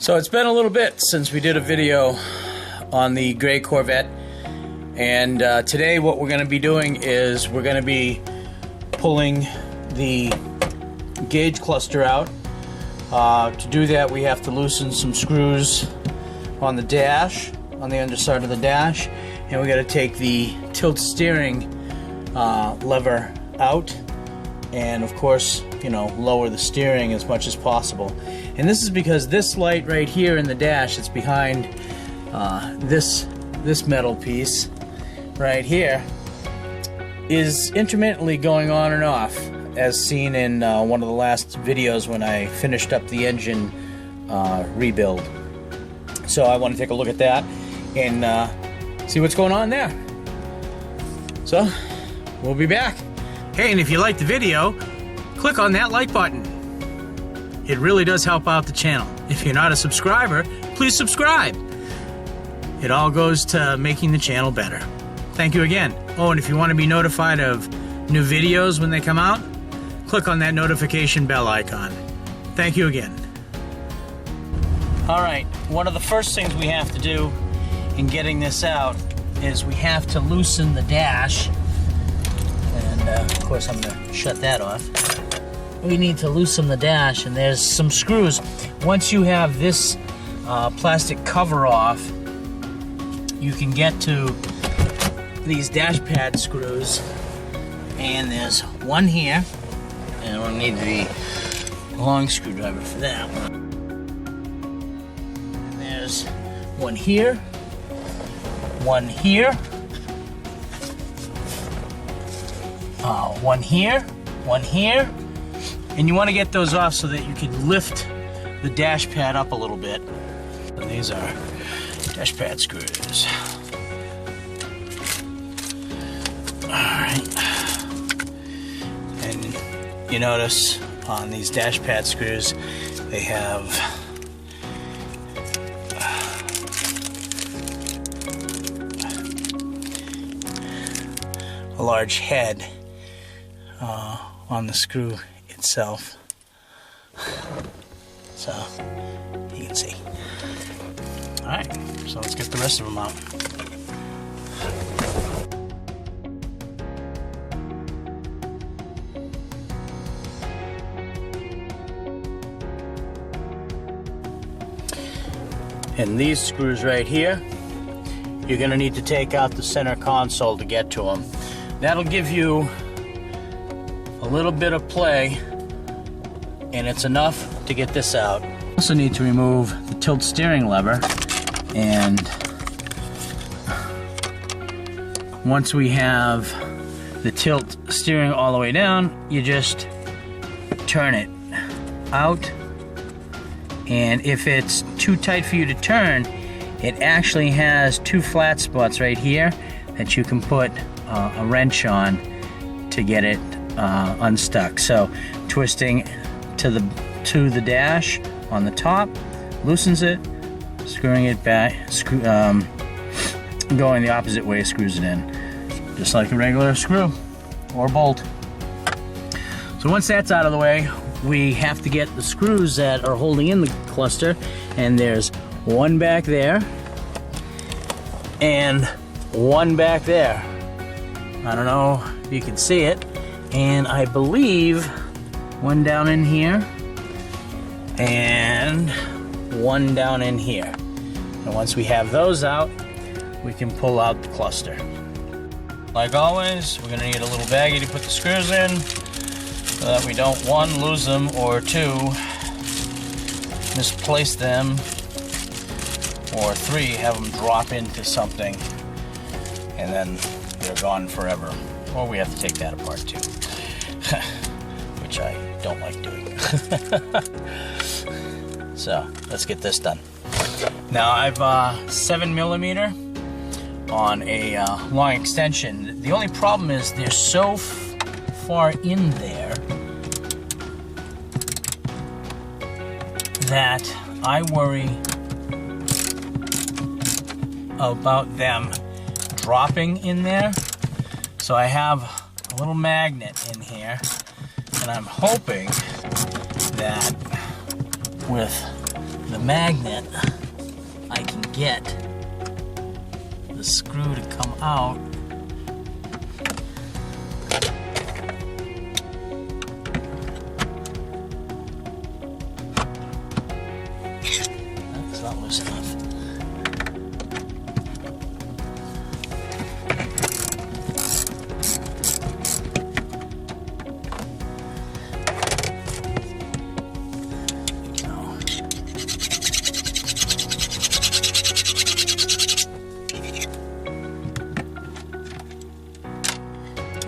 So it's been a little bit since we did a video on the gray Corvette, and today what we're going to be doing is we're going to be pulling the gauge cluster out. To do that, we have to loosen some screws on the dash, on the underside of the dash, and we got to take the tilt steering lever out, and of course, you know, lower the steering as much as possible. And this is because this light right here in the dash, it's behind this metal piece right here, is intermittently going on and off, as seen in one of the last videos when I finished up the engine rebuild. So I want to take a look at that and see what's going on there. So we'll be back. Hey, and if you liked the video, click on that like button. It really does help out the channel. If you're not a subscriber, please subscribe. It all goes to making the channel better. Thank you again. Oh, and if you want to be notified of new videos when they come out, click on that notification bell icon. Thank you again. All right, one of the first things we have to do in getting this out is we have to loosen the dash. And of course I'm gonna shut that off. We need to loosen the dash, and there's some screws. Once you have this plastic cover off, you can get to these dash pad screws, and there's one here, and we'll need the long screwdriver for that. And there's one here, one here, one here, one here, and you want to get those off so that you can lift the dash pad up a little bit. And these are dash pad screws. Alright. And you notice on these dash pad screws, they have a large head on the screw itself, so you can see. Alright, so let's get the rest of them out. And these screws right here, you're going to need to take out the center console to get to them. That'll give you a little bit of play, and it's enough to get this out. Also need to remove the tilt steering lever, and once we have the tilt steering all the way down, you just turn it out, and if it's too tight for you to turn, it actually has two flat spots right here that you can put a wrench on to get it unstuck. So twisting to the dash on the top loosens it, screwing it back, going the opposite way screws it in, just like a regular screw or bolt. So once that's out of the way, we have to get the screws that are holding in the cluster, and there's one back there and one back there. I don't know if you can see it, and I believe one down in here and one down in here. And once we have those out, we can pull out the cluster. Like always, we're going to need a little baggie to put the screws in so that we don't, one, lose them, or two, misplace them, or three, have them drop into something and then they're gone forever. Or we have to take that apart too, which I don't like doing. So let's get this done. Now I've 7mm on a long extension. The only problem is they're so far in there that I worry about them dropping in there. So I have a little magnet in here, and I'm hoping that with the magnet, I can get the screw to come out. That's not loose enough.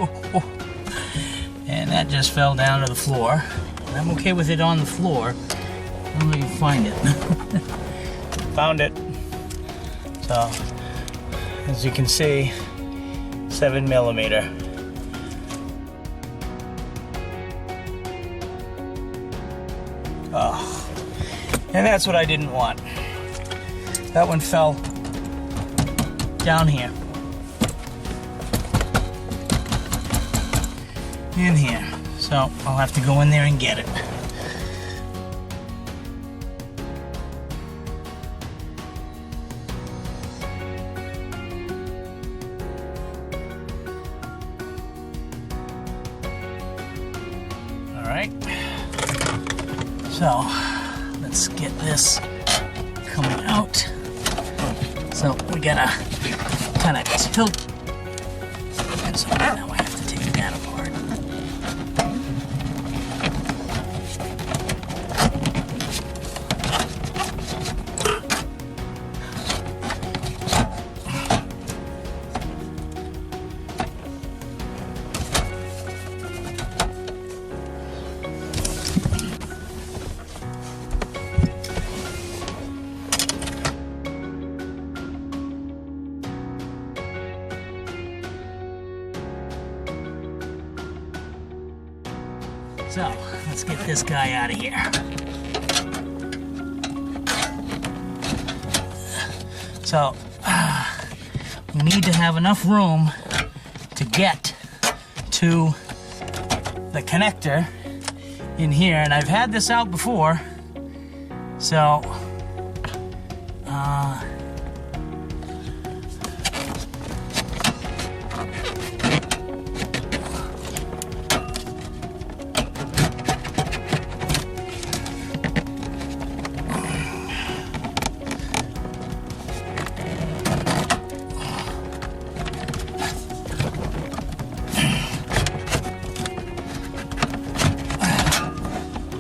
Oh. And that just fell down to the floor. I'm okay with it on the floor. I don't know if I can find it. Found it. So, as you can see, 7mm. Oh, and that's what I didn't want. That one fell down here. In here. So I'll have to go in there and get it. All right. So let's get this coming out. So we gotta kind of tilt. And so now I have to take that apart. So, let's get this guy out of here. So, we need to have enough room to get to the connector in here. And I've had this out before, so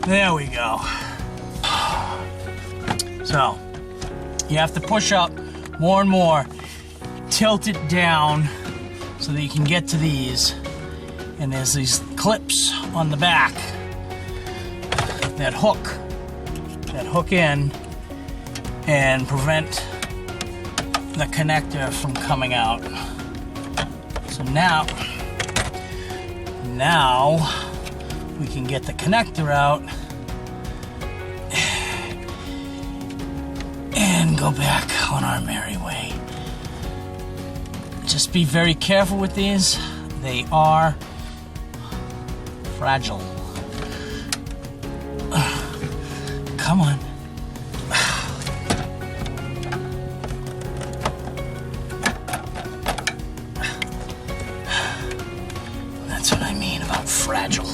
there we go. So, you have to push up more and more, tilt it down so that you can get to these. And there's these clips on the back that hook in and prevent the connector from coming out. So now we can get the connector out and go back on our merry way. Just be very careful with these. They are fragile. Come on. That's what I mean about fragile.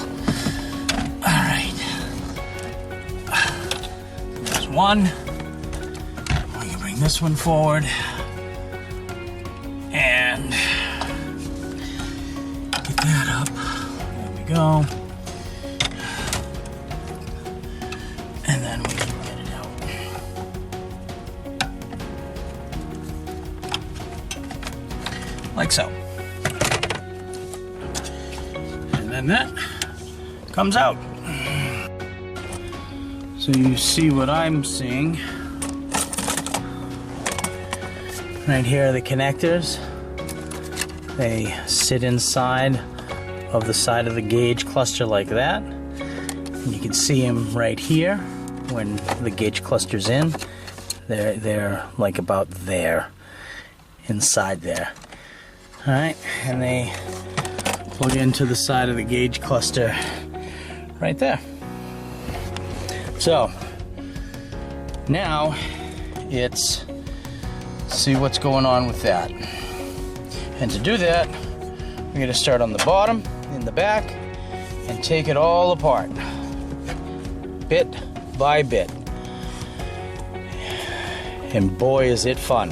There's one. We can bring this one forward and get that up. There we go. And then we can get it out. Like so. And then that comes out. So you see what I'm seeing. Right here are the connectors. They sit inside of the side of the gauge cluster like that. And you can see them right here when the gauge cluster's in. They're like about there, inside there. All right, and they plug into the side of the gauge cluster right there. So, Now it's see what's going on with that. And to do that, we're going to start on the bottom, in the back, and take it all apart, bit by bit. And boy, is it fun.